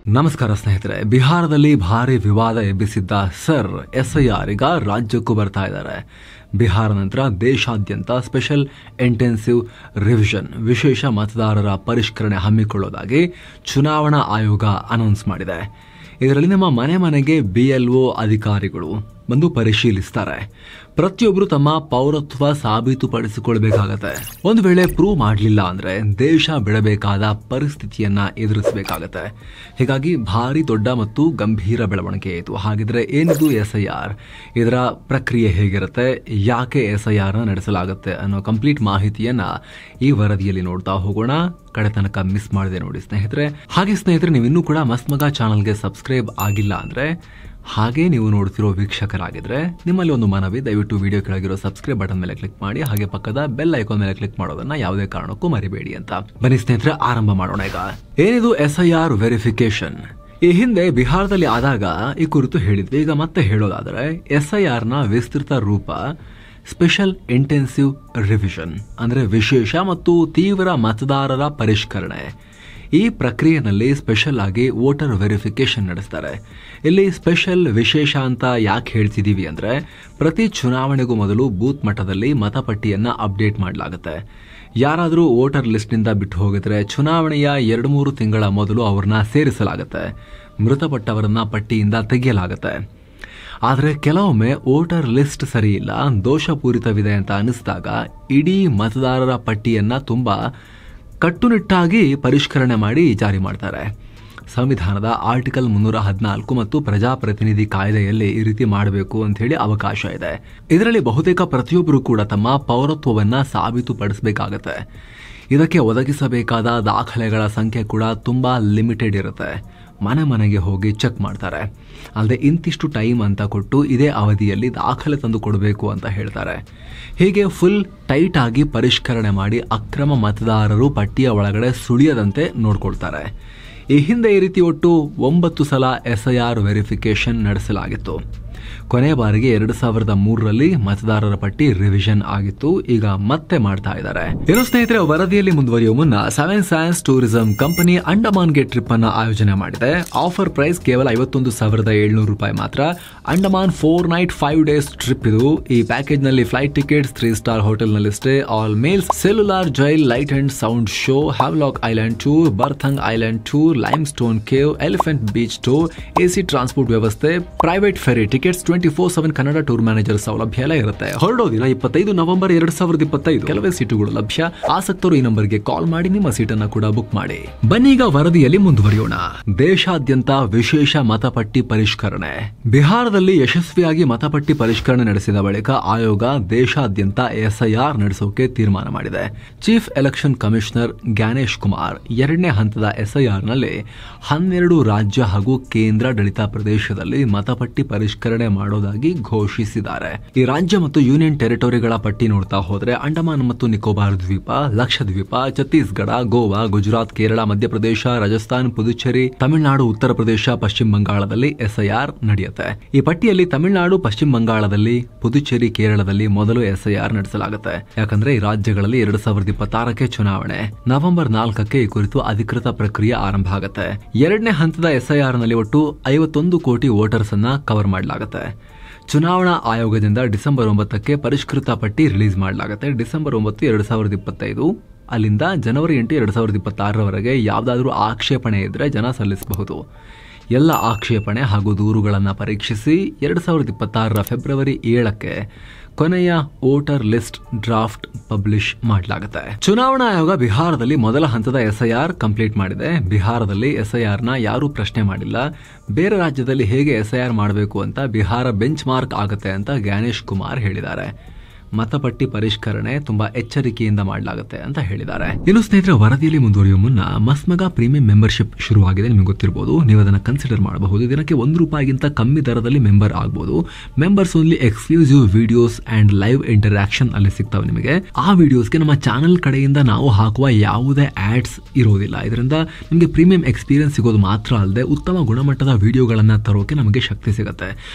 ನಮಸ್ಕಾರ ಸ್ನೇಹಿತರೆ, ಬಿಹಾರದಲ್ಲಿ ಭಾರಿ ವಿವಾದ ಎಬ್ಬಿಸಿದ್ದ ಸರ್ ಎಸ್ಐಆರ್ ಈಗ ರಾಜ್ಯಕ್ಕೂ ಬರ್ತಾ ಇದ್ದಾರೆ. ಬಿಹಾರ ನಂತರ ದೇಶಾದ್ಯಂತ ಸ್ಪೆಷಲ್ ಇಂಟೆನ್ಸಿವ್ ರಿವಿಷನ್ ವಿಶೇಷ ಮತದಾರರ ಪರಿಷ್ಕರಣೆ ಹಮ್ಮಿಕೊಳ್ಳೋದಾಗಿ ಚುನಾವಣಾ ಆಯೋಗ ಅನೌನ್ಸ್ ಮಾಡಿದೆ. ಇದರಲ್ಲಿ ನಮ್ಮ ಮನೆಗೆ BLO ಅಧಿಕಾರಿಗಳು ಬಂದು ಪರಿಶೀಲಿಸ್ತಾರೆ. ಪ್ರತಿಯೊಬ್ಬರು ತಮ್ಮ ಪೌರತ್ವ ಸಾಬೀತುಪಡಿಸಿಕೊಳ್ಬೇಕಾಗತ್ತೆ. ಒಂದು ವೇಳೆ ಪ್ರೂವ್ ಮಾಡಲಿಲ್ಲ ಅಂದ್ರೆ ದೇಶ ಬಿಡಬೇಕಾದ ಪರಿಸ್ಥಿತಿಯನ್ನ ಎದುರಿಸಬೇಕಾಗತ್ತೆ. ಹೀಗಾಗಿ ಭಾರಿ ದೊಡ್ಡ ಮತ್ತು ಗಂಭೀರ ಬೆಳವಣಿಗೆ ಇತ್ತು. ಹಾಗಿದ್ರೆ ಏನಿದು SIR, ಇದರ ಪ್ರಕ್ರಿಯೆ ಹೇಗಿರುತ್ತೆ, ಯಾಕೆ SIR ನಡೆಸಲಾಗುತ್ತೆ ಅನ್ನೋ ಕಂಪ್ಲೀಟ್ ಮಾಹಿತಿಯನ್ನ ಈ ವರದಿಯಲ್ಲಿ ನೋಡ್ತಾ ಹೋಗೋಣ. ಕಡೆ ತನಕ ಮಿಸ್ ಮಾಡದೆ ನೋಡಿ ಸ್ನೇಹಿತರೆ. ಹಾಗೆ ಸ್ನೇಹಿತರೆ, ನೀವು ಇನ್ನೂ ಕೂಡ ಮಸ್ತ್ ಮಗ ಚಾನಲ್ಗೆ ಸಬ್ಸ್ಕ್ರೈಬ್ ಆಗಿಲ್ಲ ಅಂದ್ರೆ, ಹಾಗೆ ನೀವು ನೋಡ್ತಿರೋ ವೀಕ್ಷಕರಾಗಿದ್ರೆ ನಿಮ್ಮಲ್ಲಿ ಒಂದು ಮನವಿ, ದಯವಿಟ್ಟು ವಿಡಿಯೋ ಕೆಳಗಿರೋ ಸಬ್ಸ್ಕ್ರೈಬ್ ಬಟನ್ ಮೇಲೆ ಕ್ಲಿಕ್ ಮಾಡಿ, ಹಾಗೆ ಪಕ್ಕದ ಬೆಲ್ ಐಕಾನ್ ಮೇಲೆ ಕ್ಲಿಕ್ ಮಾಡೋದನ್ನ ಯಾವುದೇ ಕಾರಣಕ್ಕೂ ಮರಿಬೇಡಿ ಅಂತ. ಬನ್ನಿ ಸ್ನೇಹಿತರೆ, ಆರಂಭ ಮಾಡೋಣ. ಈಗ ಏನಿದು SIR ವೆರಿಫಿಕೇಶನ್? ಈ ಹಿಂದೆ ಬಿಹಾರದಲ್ಲಿ ಆದಾಗ ಈ ಕುರಿತು ಹೇಳಿದ್ವಿ. ಈಗ ಮತ್ತೆ ಹೇಳೋದಾದ್ರೆ SIR ನ ವಿಸ್ತೃತ ರೂಪ ಸ್ಪೆಷಲ್ ಇಂಟೆನ್ಸಿವ್ ರಿವಿಷನ್, ಅಂದ್ರೆ ವಿಶೇಷ ಮತ್ತು ತೀವ್ರ ಮತದಾರರ ಪರಿಷ್ಕರಣೆ. ಈ ಪ್ರಕ್ರಿಯೆಯಲ್ಲಿ ಸ್ಪೆಷಲ್ ಆಗಿ ವೋಟರ್ ವೆರಿಫಿಕೇಶನ್ ನಡೆಸ್ತಾರೆ. ಇಲ್ಲಿ ಸ್ಪೆಷಲ್ ವಿಶೇಷ ಅಂತ ಯಾಕೆ ಹೇಳ್ತಿದೀವಿ ಅಂದ್ರೆ, ಪ್ರತಿ ಚುನಾವಣೆಗೂ ಮೊದಲು ಬೂತ್ ಮಟ್ಟದಲ್ಲಿ ಮತಪಟ್ಟಿಯನ್ನ ಅಪ್ಡೇಟ್ ಮಾಡಲಾಗುತ್ತೆ. ಯಾರಾದರೂ ವೋಟರ್ ಲಿಸ್ಟ್ ನಿಂದ ಬಿಟ್ಟು ಹೋಗಿದ್ರೆ ಚುನಾವಣೆಯ 2-3 ತಿಂಗಳ ಮೊದಲು ಅವ್ರನ್ನ ಸೇರಿಸಲಾಗುತ್ತೆ. ಮೃತಪಟ್ಟವರನ್ನ ಪಟ್ಟಿಯಿಂದ ತೆಗೆಯಲಾಗುತ್ತೆ. ಆದರೆ ಕೆಲವೊಮ್ಮೆ ವೋಟರ್ ಲಿಸ್ಟ್ ಸರಿ ಇಲ್ಲ, ದೋಷಪೂರಿತವಿದೆ ಅಂತ ಅನಿಸಿದಾಗ ಇಡೀ ಮತದಾರರ ಪಟ್ಟಿಯನ್ನ ತುಂಬಾ ಕಟ್ಟುನಿಟ್ಟಾಗಿ ಪರಿಷ್ಕರಣೆ ಮಾಡಿ ಜಾರಿ ಮಾಡ್ತಾರೆ. ಸಂವಿಧಾನದ ಆರ್ಟಿಕಲ್ 314 ಮತ್ತು ಪ್ರಜಾಪ್ರತಿನಿಧಿ ಕಾಯ್ದೆಯಲ್ಲಿ ಈ ರೀತಿ ಮಾಡಬೇಕು ಅಂತ ಹೇಳಿ ಅವಕಾಶ ಇದೆ. ಇದರಲ್ಲಿ ಬಹುತೇಕ ಪ್ರತಿಯೊಬ್ಬರು ಕೂಡ ತಮ್ಮ ಪೌರತ್ವವನ್ನ ಸಾಬೀತುಪಡಿಸಬೇಕಾಗತ್ತೆ. ಇದಕ್ಕೆ ಒದಗಿಸಬೇಕಾದ ದಾಖಲೆಗಳ ಸಂಖ್ಯೆ ಕೂಡ ತುಂಬಾ ಲಿಮಿಟೆಡ್ ಇರುತ್ತೆ. ಮನೆಗೆ ಹೋಗಿ ಚೆಕ್ ಮಾಡ್ತಾರೆ. ಅಲ್ಲದೆ ಇಂತಿಷ್ಟು ಟೈಮ್ ಅಂತ ಕೊಟ್ಟು ಇದೇ ಅವಧಿಯಲ್ಲಿ ದಾಖಲೆ ತಂದು ಕೊಡಬೇಕು ಅಂತ ಹೇಳ್ತಾರೆ. ಹೀಗೆ ಫುಲ್ ಟೈಟ್ ಆಗಿ ಪರಿಷ್ಕರಣೆ ಮಾಡಿ ಅಕ್ರಮ ಮತದಾರರು ಪಟ್ಟಿಯ ಒಳಗಡೆ ಸುಳಿಯದಂತೆ ನೋಡ್ಕೊಳ್ತಾರೆ. ಈ ಹಿಂದೆ ಈ ರೀತಿ ಒಟ್ಟು 9 ಸಲ SIR ವೆರಿಫಿಕೇಶನ್ ನಡೆಸಲಾಗಿತ್ತು. ಕೊನೆ ಬಾರಿಗೆ 2003ರಲ್ಲಿ ಮತದಾರರ ಪಟ್ಟಿ ರಿವಿಷನ್ ಆಗಿತ್ತು. ಈಗ ಮತ್ತೆ ಮಾಡ್ತಾ ಇದ್ದಾರೆ. ಏನು ಸ್ನೇಹಿತರೆ, ವರದಿಯಲ್ಲಿ ಮುಂದುವರಿಯುವ ಮುನ್ನ ಸೆವೆನ್ ಸೈನ್ಸ್ ಟೂರಿಸಂ ಕಂಪನಿ ಅಂಡಮಾನ್ಗೆ ಟ್ರಿಪ್ ಅನ್ನ ಆಯೋಜನೆ ಮಾಡಿದೆ. ಆಫರ್ ಪ್ರೈಸ್ ಕೇವಲ 51,700 ರೂಪಾಯಿ ಮಾತ್ರ. ಅಂಡಮಾನ್ 4 ನೈಟ್ 5 ಡೇಸ್ ಟ್ರಿಪ್ ಇದು. ಈ ಪ್ಯಾಕೇಜ್ ನಲ್ಲಿ ಫ್ಲೈಟ್ ಟಿಕೆಟ್ಸ್, 3 ಸ್ಟಾರ್ ಹೋಟೆಲ್ ನಲ್ಲಿ stay, all meals, cellular jail, light and sound show, Havelock island tour, Baratang island tour, limestone cave, elephant beach tour, AC transport ವ್ಯವಸ್ಥೆ, private ferry tickets, 24/7 Kannada tour manager ಸೌಲಭ್ಯ ಎಲ್ಲ ಇರುತ್ತೆ. ಹೊರಡೋ ದಿನ 25 November 2025. ಕೆಲವೇ ಸೀಟುಗಳು ಲಭ್ಯ. ಆಸಕ್ತರು ಈ ನಂಬರ್ಗೆ ಕಾಲ್ ಮಾಡಿ ನಿಮ್ಮ ಸೀಟನ್ನ ಕೂಡ ಬುಕ್ ಮಾಡಿ. ಬನ್ನಿ ಈಗ ವರದಿಯಲ್ಲಿ ಮುಂದುವರಿಯೋಣ. ದೇಶಾದ್ಯಂತ ವಿಶೇಷ ಮತಪಟ್ಟಿ ಪರಿಷ್ಕರಣೆ. ಬಿಹಾರದಲ್ಲಿ ಯಶಸ್ವಿಯಾಗಿ ಮತಪಟ್ಟಿ ಪರಿಷ್ಕರಣೆ ನಡೆಸಿದ ಬಳಿಕ ಆಯೋಗ ದೇಶಾದ್ಯಂತ SIR ನಡೆಸೋಕೆ ತೀರ್ಮಾನ ಮಾಡಿದೆ. Chief election commissioner Gyanesh Kumar 2ನೇ ಹಂತದ SIR ನಲ್ಲಿ 12 ರಾಜ್ಯ ಹಾಗೂ ಕೇಂದ್ರಾಡಳಿತ ಪ್ರದೇಶದಲ್ಲಿ ಮತಪಟ್ಟಿ ಪರಿಷ್ಕರಣೆ ಮಾಡೋದಾಗಿ ಘೋಷಿಸಿದ್ದಾರೆ. ಈ ರಾಜ್ಯ ಮತ್ತು ಯೂನಿಯನ್ ಟೆರಿಟೋರಿಗಳ ಪಟ್ಟಿ ನೋಡ್ತಾ ಹೋದ್ರೆ ಅಂಡಮಾನ್ ಮತ್ತು ನಿಕೋಬಾರ್ ದ್ವೀಪ, ಲಕ್ಷದ್ವೀಪ, ಛತ್ತೀಸ್ಗಢ, ಗೋವಾ, ಗುಜರಾತ್, ಕೇರಳ, ಮಧ್ಯಪ್ರದೇಶ, ರಾಜಸ್ಥಾನ್, ಪುದುಚೇರಿ, ತಮಿಳುನಾಡು, ಉತ್ತರ ಪ್ರದೇಶ, ಪಶ್ಚಿಮ ಬಂಗಾಳದಲ್ಲಿ SIR ನಡೆಯುತ್ತೆ. ಈ ಪಟ್ಟಿಯಲ್ಲಿ ತಮಿಳುನಾಡು, ಪಶ್ಚಿಮ ಬಂಗಾಳದಲ್ಲಿ, ಪುದುಚೇರಿ, ಕೇರಳದಲ್ಲಿ ಮೊದಲು SIR ನಡೆಸಲಾಗುತ್ತೆ. ಯಾಕಂದ್ರೆ ಈ ರಾಜ್ಯಗಳಲ್ಲಿ 2026ಕ್ಕೆ ಚುನಾವಣೆ. ನವೆಂಬರ್ 4ಕ್ಕೆ ಈ ಕುರಿತು ಅಧಿಕೃತ ಪ್ರಕ್ರಿಯೆ ಆರಂಭ ಆಗುತ್ತೆ. 2ನೇ ಹಂತದ SIR ನಲ್ಲಿ ಒಟ್ಟು 51 ಕೋಟಿ ವೋಟರ್ಸ್ ಅನ್ನ ಕವರ್ ಮಾಡಲಾಗುತ್ತೆ. ಚುನಾವಣಾ ಆಯೋಗದಿಂದ ಡಿಸೆಂಬರ್ 9ಕ್ಕೆ ಪರಿಷ್ಕೃತ ಪಟ್ಟಿ ರಿಲೀಸ್ ಮಾಡಲಾಗುತ್ತೆ. ಡಿಸೆಂಬರ್ 9, 2025 ಅಲ್ಲಿಂದ ಜನವರಿ 8, 2026ರವರೆಗೆ ಯಾವುದಾದ್ರೂ ಆಕ್ಷೇಪಣೆ ಇದ್ರೆ ಜನ ಸಲ್ಲಿಸಬಹುದು. ಎಲ್ಲ ಆಕ್ಷೇಪಣೆ ಹಾಗೂ ದೂರುಗಳನ್ನು ಪರೀಕ್ಷಿಸಿ 2026ರ ಫೆಬ್ರವರಿ 7ಕ್ಕೆ ಕೊನೆಯ ವೋಟರ್ ಲಿಸ್ಟ್ ಡ್ರಾಫ್ಟ್ ಪಬ್ಲಿಷ್ ಮಾಡಲಾಗುತ್ತೆ. ಚುನಾವಣಾ ಆಯೋಗ ಬಿಹಾರದಲ್ಲಿ ಮೊದಲ ಹಂತದ SIR ಕಂಪ್ಲೀಟ್ ಮಾಡಿದೆ. ಬಿಹಾರದಲ್ಲಿ SIR ನ ಯಾರೂ ಪ್ರಶ್ನೆ ಮಾಡಿಲ್ಲ. ಬೇರೆ ರಾಜ್ಯದಲ್ಲಿ ಹೇಗೆ SIR ಮಾಡಬೇಕು ಅಂತ ಬಿಹಾರ ಬೆಂಚ್ ಮಾರ್ಕ್ ಆಗುತ್ತೆ ಅಂತ ಜ್ಞಾನೇಶ್ ಕುಮಾರ್ ಹೇಳಿದ್ದಾರೆ. ಮತಪಟ್ಟಿ ಪರಿಷ್ಕರಣೆ ತುಂಬಾ ಎಚ್ಚರಿಕೆಯಿಂದ ಮಾಡಲಾಗುತ್ತೆ ಅಂತ ಹೇಳಿದ್ದಾರೆ. ಇನ್ನು ಸ್ನೇಹಿತರೆ, ವರದಿಯಲ್ಲಿ ಮುಂದುವರಿಯುವ ಮುನ್ನ ಮಸ್ಮಗ ಪ್ರೀಮಿಯಂ ಮೆಂಬರ್ಶಿಪ್ ಶುರುವಾಗಿದೆ. ನಿಮಗೆ ಗೊತ್ತಿರಬಹುದು, ನೀವು ಅದನ್ನ ಕನ್ಸಿಡರ್ ಮಾಡಬಹುದು. ದಿನಕ್ಕೆ ₹1 ಕಮ್ಮಿ ದರದಲ್ಲಿ ಮೆಂಬರ್ ಆಗಬಹುದು. Members only exclusive videos and live interaction ಅಲ್ಲಿ ಸಿಗ್ತಾವೆ ನಿಮಗೆ. ಆ ವಿಡಿಯೋಸ್ಗೆ ನಮ್ಮ ಚಾನೆಲ್ ಕಡೆಯಿಂದ ನಾವು ಹಾಕುವ ಯಾವುದೇ ಆಡ್ಸ್ ಇರೋದಿಲ್ಲ. ಇದರಿಂದ ನಿಮಗೆ ಪ್ರೀಮಿಯಂ ಎಕ್ಸ್ಪೀರಿಯನ್ಸ್ ಸಿಗೋದು ಮಾತ್ರ ಅಲ್ಲದೆ ಉತ್ತಮ ಗುಣಮಟ್ಟದ ವಿಡಿಯೋಗಳನ್ನ ತರೋಕೆ ನಮಗೆ ಶಕ್ತಿ ಸಿಗುತ್ತೆ.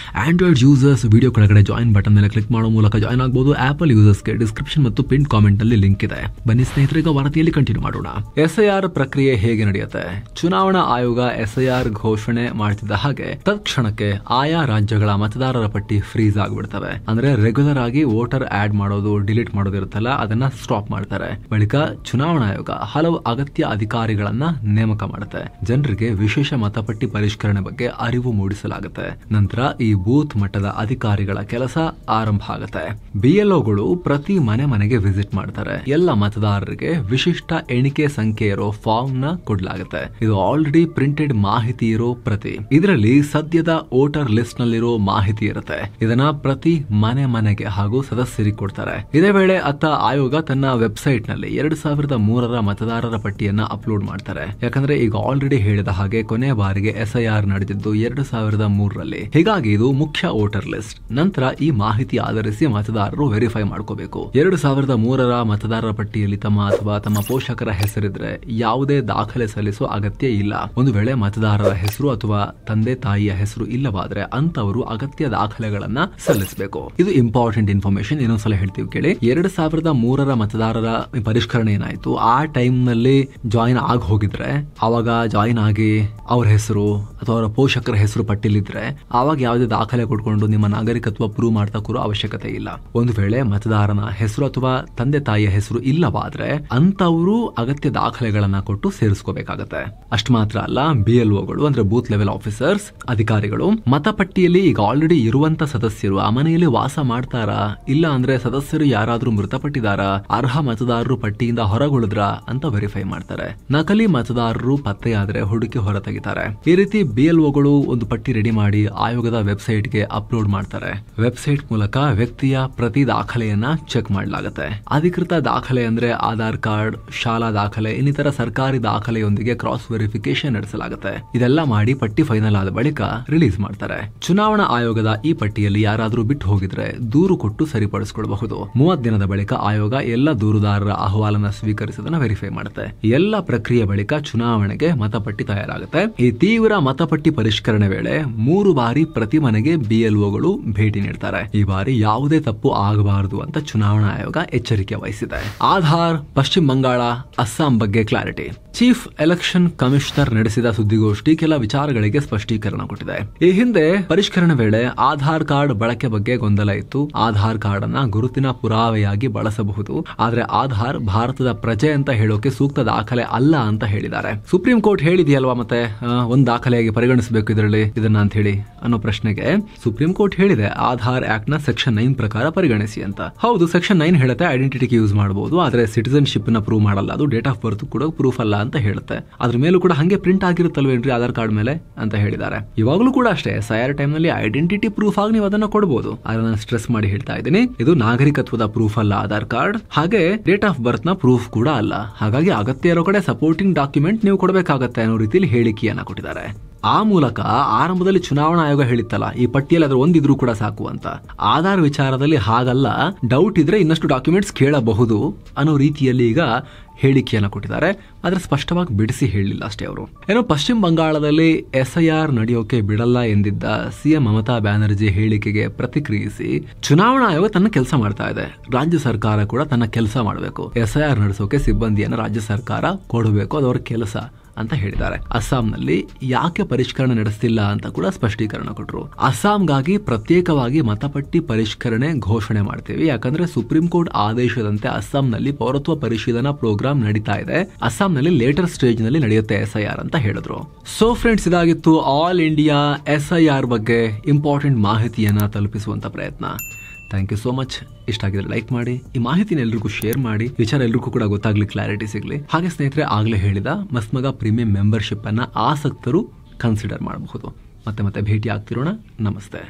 ಆಂಡ್ರಾಯ್ಡ್ ಯೂಸರ್ಸ್ ವಿಡಿಯೋ ಕೆಳಗಡೆ ಜಾಯಿನ್ ಬಟನ್ ಮೇಲೆ ಕ್ಲಿಕ್ ಮಾಡೋ ಮೂಲಕ ಜಾಯಿನ್ ಆಗಬಹುದು. ಆಪಲ್ ಯೂಸರ್ಸ್ಗೆ ಡಿಸ್ಕ್ರಿಪ್ಷನ್ ಮತ್ತು ಪಿನ್ ಕಾಮೆಂಟ್ ನಲ್ಲಿ ಲಿಂಕ್ ಇದೆ. ಬನ್ನಿ ಸ್ನೇಹಿತರೆ, ಈಗ ವರದಿಯಲ್ಲಿ ಕಂಟಿನ್ಯೂ ಮಾಡೋಣ. ಎಸ್ಐಆರ್ ಪ್ರಕ್ರಿಯೆ ಹೇಗೆ ನಡೆಯುತ್ತೆ? ಚುನಾವಣಾ ಆಯೋಗ ಎಸ್ಐಆರ್ ಘೋಷಣೆ ಮಾಡ್ತಿದ್ದ ಹಾಗೆ ತತ್ಕ್ಷಣಕ್ಕೆ ಆಯಾ ರಾಜ್ಯಗಳ ಮತದಾರರ ಪಟ್ಟಿ ಫ್ರೀಸ್ ಆಗಿಬಿಡ್ತವೆ. ಅಂದ್ರೆ ರೆಗ್ಯುಲರ್ ಆಗಿ ವೋಟರ್ ಆಡ್ ಮಾಡೋದು, ಡಿಲೀಟ್ ಮಾಡೋದು ಇರುತ್ತಲ್ಲ, ಅದನ್ನ ಸ್ಟಾಪ್ ಮಾಡ್ತಾರೆ. ಬಳಿಕ ಚುನಾವಣಾ ಆಯೋಗ ಹಲವು ಅಗತ್ಯ ಅಧಿಕಾರಿಗಳನ್ನ ನೇಮಕ ಮಾಡುತ್ತೆ. ಜನರಿಗೆ ವಿಶೇಷ ಮತಪಟ್ಟಿ ಪರಿಷ್ಕರಣೆ ಬಗ್ಗೆ ಅರಿವು ಮೂಡಿಸಲಾಗುತ್ತೆ. ನಂತರ ಈ ಬೂತ್ ಮಟ್ಟದ ಅಧಿಕಾರಿಗಳ ಕೆಲಸ ಆರಂಭ ಆಗುತ್ತೆ. ಬಿಎಲ್ಒಗಳು ಪ್ರತಿ ಮನೆಗೆ ವಿಸಿಟ್ ಮಾಡ್ತಾರೆ. ಎಲ್ಲ ಮತದಾರರಿಗೆ ವಿಶಿಷ್ಟ ಎಣಿಕೆ ಸಂಖ್ಯೆ ಇರೋ ಫಾರ್ಮ್ ನ ಕೊಡ್ಲಾಗುತ್ತೆ. ಇದು ಆಲ್ರೆಡಿ ಪ್ರಿಂಟೆಡ್ ಮಾಹಿತಿ ಇರೋ ಪ್ರತಿ. ಇದರಲ್ಲಿ ಸದ್ಯದ ವೋಟರ್ ಲಿಸ್ಟ್ ನಲ್ಲಿರೋ ಮಾಹಿತಿ ಇರುತ್ತೆ. ಇದನ್ನ ಪ್ರತಿ ಮನೆಗೆ ಹಾಗೂ ಸದಸ್ಯರಿಗೆ ಕೊಡ್ತಾರೆ. ಇದೇ ವೇಳೆ ಅತ್ತ ಆಯೋಗ ತನ್ನ ವೆಬ್ಸೈಟ್ ನಲ್ಲಿ 2003ರ ಮತದಾರರ ಪಟ್ಟಿಯನ್ನ ಅಪ್ಲೋಡ್ ಮಾಡ್ತಾರೆ. ಯಾಕಂದ್ರೆ ಈಗ ಆಲ್ರೆಡಿ ಹೇಳಿದ ಹಾಗೆ ಕೊನೆಯ ಬಾರಿಗೆ ಎಸ್ಐಆರ್ ನಡೆದಿದ್ದು 2003ರಲ್ಲಿ. ಹೀಗಾಗಿ ಇದು ಮುಖ್ಯ ವೋಟರ್ ಲಿಸ್ಟ್. ನಂತರ ಈ ಮಾಹಿತಿ ಆಧರಿಸಿ ಮತದಾರರು ವೆರಿಫೈ ಮಾಡ್ಕೋಬೇಕು. 2003ರ ಮತದಾರರ ಪಟ್ಟಿಯಲ್ಲಿ ತಮ್ಮ ಅಥವಾ ತಮ್ಮ ಪೋಷಕರ ಹೆಸರಿದ್ರೆ ಯಾವುದೇ ದಾಖಲೆ ಸಲ್ಲಿಸುವ ಅಗತ್ಯ ಇಲ್ಲ. ಒಂದು ವೇಳೆ ಮತದಾರರ ಹೆಸರು ಅಥವಾ ತಂದೆ ತಾಯಿಯ ಹೆಸರು ಇಲ್ಲವಾದ್ರೆ ಅಂತವರು ಅಗತ್ಯ ದಾಖಲೆಗಳನ್ನ ಸಲ್ಲಿಸಬೇಕು. ಇದು ಇಂಪಾರ್ಟೆಂಟ್ ಇನ್ಫಾರ್ಮೇಶನ್. ಇನ್ನೊಂದ್ಸಲ ಹೇಳ್ತೀವಿ ಕೇಳಿ. 2003ರ ಮತದಾರರ ಪರಿಷ್ಕರಣೆ ಏನಾಯ್ತು, ಆ ಟೈಮ್ ನಲ್ಲಿ ಜಾಯಿನ್ ಆಗಿ ಹೋಗಿದ್ರೆ, ಅವಾಗ ಜಾಯಿನ್ ಆಗಿ ಅವ್ರ ಹೆಸರು ಅಥವಾ ಅವರ ಪೋಷಕರ ಹೆಸರು ಪಟ್ಟಿಲಿದ್ರೆ ಆವಾಗ ಯಾವುದೇ ದಾಖಲೆ ಕೊಡ್ಕೊಂಡು ನಿಮ್ಮ ನಾಗರಿಕತ್ವ ಪ್ರೂವ್ ಮಾಡ್ತಾ ಕೂರೋ ಅವಶ್ಯಕತೆ ಇಲ್ಲ. ಒಂದು ವೇಳೆ ಮತದಾರನ ಹೆಸರು ಅಥವಾ ತಂದೆ ತಾಯಿಯ ಹೆಸರು ಇಲ್ಲವಾದ್ರೆ ಅಂತವರು ಅಗತ್ಯ ದಾಖಲೆಗಳನ್ನ ಕೊಟ್ಟು ಸೇರಿಸ್ಕೋಬೇಕಾಗತ್ತೆ. ಅಷ್ಟು ಮಾತ್ರ ಅಲ್ಲ, ಬಿಎಲ್ಒಗಳು ಅಂದ್ರೆ ಬೂತ್ ಲೆವೆಲ್ ಆಫೀಸರ್ಸ್, ಅಧಿಕಾರಿಗಳು ಮತಪಟ್ಟಿಯಲ್ಲಿ ಈಗ ಆಲ್ರೆಡಿ ಇರುವಂತ ಸದಸ್ಯರು ಆ ಮನೆಯಲ್ಲಿ ವಾಸ ಮಾಡ್ತಾರಾ, ಇಲ್ಲ ಅಂದ್ರೆ ಸದಸ್ಯರು ಯಾರಾದ್ರೂ ಮೃತಪಟ್ಟಿದಾರಾ, ಅರ್ಹ ಮತದಾರರು ಪಟ್ಟಿಯಿಂದ ಹೊರಗುಳಿದ್ರ ಅಂತ ವೆರಿಫೈ ಮಾಡ್ತಾರೆ. ನಕಲಿ ಮತದಾರರು ಪತ್ತೆಯಾದ್ರೆ ಹುಡುಕಿ ಹೊರ ತೆಗಿತಾರೆ. ಈ ರೀತಿ ಬಿಎಲ್ಒಗಳು ಒಂದು ಪಟ್ಟಿ ರೆಡಿ ಮಾಡಿ ಆಯೋಗದ ವೆಬ್ಸೈಟ್ ಗೆ ಅಪ್ಲೋಡ್ ಮಾಡ್ತಾರೆ. ವೆಬ್ಸೈಟ್ ಮೂಲಕ ವ್ಯಕ್ತಿಯ ಪ್ರತಿ ದಾಖಲೆಯನ್ನ ಚೆಕ್ ಮಾಡಲಾಗುತ್ತೆ. ಅಧಿಕೃತ ದಾಖಲೆ ಅಂದ್ರೆ ಆಧಾರ್ ಕಾರ್ಡ್, ಶಾಲಾ ದಾಖಲೆ, ಇನ್ನಿತರ ಸರ್ಕಾರಿ ದಾಖಲೆಯೊಂದಿಗೆ ಕ್ರಾಸ್ ವೆರಿಫಿಕೇಶನ್ ನಡೆಸಲಾಗುತ್ತೆ. ಇದೆಲ್ಲ ಮಾಡಿ ಪಟ್ಟಿ ಫೈನಲ್ ಆದ ಬಳಿಕ ರಿಲೀಸ್ ಮಾಡ್ತಾರೆ. ಚುನಾವಣಾ ಆಯೋಗದ ಈ ಪಟ್ಟಿಯಲ್ಲಿ ಯಾರಾದ್ರೂ ಬಿಟ್ಟು ಹೋಗಿದ್ರೆ ದೂರು ಕೊಟ್ಟು ಸರಿಪಡಿಸಿಕೊಳ್ಳಬಹುದು. 30 ದಿನದ ಬಳಿಕ ಆಯೋಗ ಎಲ್ಲ ದೂರುದಾರರ ಅಹವಾಲನ್ನ ಸ್ವೀಕರಿಸೋದನ್ನ ವೆರಿಫೈ ಮಾಡುತ್ತೆ. ಎಲ್ಲ ಪ್ರಕ್ರಿಯೆ ಬಳಿಕ ಚುನಾವಣೆಗೆ ಮತಪಟ್ಟಿ ತಯಾರಾಗುತ್ತೆ. ಈ ತೀವ್ರ ಮತಪಟ್ಟಿ ಪರಿಷ್ಕರಣೆ ವೇಳೆ 3 ಬಾರಿ ಪ್ರತಿ ಮನೆಗೆ ಬಿಎಲ್ಒಗಳು ಭೇಟಿ ನೀಡ್ತಾರೆ. ಈ ಬಾರಿ ಯಾವುದೇ ತಪ್ಪು ಆಗಬಾರದು ಅಂತ ಚುನಾವಣಾ ಆಯೋಗ ಎಚ್ಚರಿಕೆ ವಹಿಸಿದೆ. ಆಧಾರ್, ಪಶ್ಚಿಮ ಬಂಗಾಳ, ಅಸ್ಸಾಂ ಬಗ್ಗೆ ಕ್ಲಾರಿಟಿ. ಚೀಫ್ ಎಲೆಕ್ಷನ್ ಕಮಿಷನರ್ ನಡೆಸಿದ ಸುದ್ದಿಗೋಷ್ಠಿ ಕೆಲ ವಿಚಾರಗಳಿಗೆ ಸ್ಪಷ್ಟೀಕರಣ ಕೊಟ್ಟಿದೆ. ಈ ಹಿಂದೆ ಪರಿಷ್ಕರಣೆ ವೇಳೆ ಆಧಾರ್ ಕಾರ್ಡ್ ಬಳಕೆ ಬಗ್ಗೆ ಗೊಂದಲ ಇತ್ತು. ಆಧಾರ್ ಕಾರ್ಡ್ ಅನ್ನ ಗುರುತಿನ ಪುರಾವೆಯಾಗಿ ಬಳಸಬಹುದು, ಆದ್ರೆ ಆಧಾರ್ ಭಾರತದ ಪ್ರಜೆ ಅಂತ ಹೇಳೋಕೆ ಸೂಕ್ತ ದಾಖಲೆ ಅಲ್ಲ ಅಂತ ಹೇಳಿದ್ದಾರೆ. ಸುಪ್ರೀಂ ಕೋರ್ಟ್ ಹೇಳಿದೆಯಲ್ವಾ, ಮತ್ತೆ ಒಂದು ದಾಖಲೆಯಾಗಿ ಪರಿಗಣಿಸಬೇಕು ಇದನ್ನ ಅಂತ ಹೇಳಿ ಅನ್ನೋ ಪ್ರಶ್ನೆಗೆ ಸುಪ್ರೀಂ ಕೋರ್ಟ್ ಹೇಳಿದೆ ಆಧಾರ್ ಆಕ್ಟ್ ನ ಸೆಕ್ಷನ್ 9 ಪ್ರಕಾರ ಪರಿಗಣಿಸಿ ಅಂತ. ಹೌದು, ಸೆಕ್ಷನ್ 9 ಹೇಳುತ್ತೆ ಐಡೆಂಟಿಟಿಗೆ ಯೂಸ್ ಮಾಡಬಹುದು, ಆದ್ರೆ ಸಿಟಿಸನ್ಶಿಪ್ ನ ಪ್ರೂವ್ ಮಾಡಲ್ಲ, ಅದು ಡೇಟ್ ಆಫ್ ಬರ್ತ್ ಕೂಡ ಪ್ರೂಫ್ ಅಲ್ಲ ಅಂತ ಹೇಳುತ್ತೆ. ಅದ್ರ ಮೇಲೂ ಕೂಡ ಹಂಗೆ ಪ್ರಿಂಟ್ ಆಗಿರುತ್ತಲ್ವೇನ್ರಿ ಆಧಾರ್ ಕಾರ್ಡ್ ಮೇಲೆ ಅಂತ ಹೇಳಿದ್ದಾರೆ. ಇವಾಗಲೂ ಕೂಡ ಅಷ್ಟೇ, ಎಸ್ಐಆರ್ ಟೈಮ್ ನಲ್ಲಿ ಐಡೆಂಟಿಟಿ ಪ್ರೂಫ್ ಆಗಿ ನೀವು ಅದನ್ನ ಕೊಡಬಹುದು. ಅದನ್ನ ಸ್ಟ್ರೆಸ್ ಮಾಡಿ ಹೇಳ್ತಾ ಇದ್ದೀನಿ, ಇದು ನಾಗರಿಕತ್ವದ ಪ್ರೂಫ್ ಅಲ್ಲ ಆಧಾರ್ ಕಾರ್ಡ್, ಹಾಗೆ ಡೇಟ್ ಆಫ್ ಬರ್ತ್ ನ ಪ್ರೂಫ್ ಕೂಡ ಅಲ್ಲ. ಹಾಗಾಗಿ ಅಗತ್ಯ ಇರೋ ಕಡೆ ಸಪೋರ್ಟಿಂಗ್ ಡಾಕ್ಯುಮೆಂಟ್ ನೀವು ಕೊಡಬೇಕಾಗತ್ತೆ ಅನ್ನೋ ರೀತಿಯಲ್ಲಿ ಹೇಳಿಕೆಯನ್ನ ಕೊಟ್ಟಿದ್ದಾರೆ. ಆ ಮೂಲಕ ಆರಂಭದಲ್ಲಿ ಚುನಾವಣಾ ಆಯೋಗ ಹೇಳಿತ್ತಲ್ಲ, ಈ ಪಟ್ಟಿಯಲ್ಲಿ ಅದ್ರ ಒಂದಿದ್ರು ಕೂಡ ಸಾಕು ಅಂತ. ಆಧಾರ್ ವಿಚಾರದಲ್ಲಿ ಹಾಗಲ್ಲ, ಡೌಟ್ ಇದ್ರೆ ಇನ್ನಷ್ಟು ಡಾಕ್ಯುಮೆಂಟ್ಸ್ ಕೇಳಬಹುದು ಅನ್ನೋ ರೀತಿಯಲ್ಲಿ ಈಗ ಹೇಳಿಕೆಯನ್ನ ಕೊಟ್ಟಿದ್ದಾರೆ. ಆದ್ರೆ ಸ್ಪಷ್ಟವಾಗಿ ಬಿಡಿಸಿ ಹೇಳಲಿಲ್ಲ ಅಷ್ಟೇ ಅವರು. ಏನೋ ಪಶ್ಚಿಮ ಬಂಗಾಳದಲ್ಲಿ ಎಸ್ಐಆರ್ ನಡೆಯೋಕೆ ಬಿಡಲ್ಲ ಎಂದಿದ್ದ ಸಿಎಂ ಮಮತಾ ಬ್ಯಾನರ್ಜಿ ಹೇಳಿಕೆಗೆ ಪ್ರತಿಕ್ರಿಯಿಸಿ ಚುನಾವಣಾ ಆಯೋಗ ತನ್ನ ಕೆಲಸ ಮಾಡ್ತಾ ಇದೆ, ರಾಜ್ಯ ಸರ್ಕಾರ ಕೂಡ ತನ್ನ ಕೆಲಸ ಮಾಡಬೇಕು, ಎಸ್ಐಆರ್ ನಡೆಸೋಕೆ ಸಿಬ್ಬಂದಿಯನ್ನು ರಾಜ್ಯ ಸರ್ಕಾರ ಕೊಡಬೇಕು, ಅದವರ ಕೆಲಸ ಅಂತ ಹೇಳಿದ್ದಾರೆ. ಅಸ್ಸಾಂನಲ್ಲಿ ಯಾಕೆ ಪರಿಷ್ಕರಣೆ ನಡೆಸ್ತಿಲ್ಲ ಅಂತ ಕೂಡ ಸ್ಪಷ್ಟೀಕರಣ ಕೊಟ್ಟರು. ಅಸ್ಸಾಂಗಾಗಿ ಪ್ರತ್ಯೇಕವಾಗಿ ಮತಪಟ್ಟಿ ಪರಿಷ್ಕರಣೆ ಘೋಷಣೆ ಮಾಡ್ತೀವಿ, ಯಾಕಂದ್ರೆ ಸುಪ್ರೀಂ ಕೋರ್ಟ್ ಆದೇಶದಂತೆ ಅಸ್ಸಾಂನಲ್ಲಿ ಪೌರತ್ವ ಪರಿಶೀಲನಾ ಪ್ರೋಗ್ರಾಂ ನಡೀತಾ ಇದೆ, ಅಸ್ಸಾಂನಲ್ಲಿ ಲೇಟರ್ ಸ್ಟೇಜ್ ನಲ್ಲಿ ನಡೆಯುತ್ತೆ ಎಸ್ಐಆರ್ ಅಂತ ಹೇಳಿದ್ರು. ಸೊ ಫ್ರೆಂಡ್ಸ್, ಇದಾಗಿತ್ತು ಆಲ್ ಇಂಡಿಯಾ ಎಸ್ಐಆರ್ ಬಗ್ಗೆ ಇಂಪಾರ್ಟೆಂಟ್ ಮಾಹಿತಿಯನ್ನ ತಲುಪಿಸುವಂತ ಪ್ರಯತ್ನ. Thank you so much. ಇಷ್ಟ ಆಗಿದ್ರೆ ಲೈಕ್ ಮಾಡಿ, ಈ ಮಾಹಿತಿನ ಎಲ್ರಿಗೂ ಶೇರ್ ಮಾಡಿ, ವಿಚಾರ ಎಲ್ರಿಗೂ ಕೂಡ ಗೊತ್ತಾಗ್ಲಿ, ಕ್ಲಾರಿಟಿ ಸಿಗ್ಲಿ. ಹಾಗೆ ಸ್ನೇಹಿತರೆ, ಆಗ್ಲೇ ಹೇಳಿದ ಮಸ್ಮಗ ಪ್ರೀಮಿಯಂ ಮೆಂಬರ್ಶಿಪ್ ಅನ್ನ ಆಸಕ್ತರು ಕನ್ಸಿಡರ್ ಮಾಡಬಹುದು. ಮತ್ತೆ ಭೇಟಿ ಆಗ್ತಿರೋಣ. ನಮಸ್ತೆ.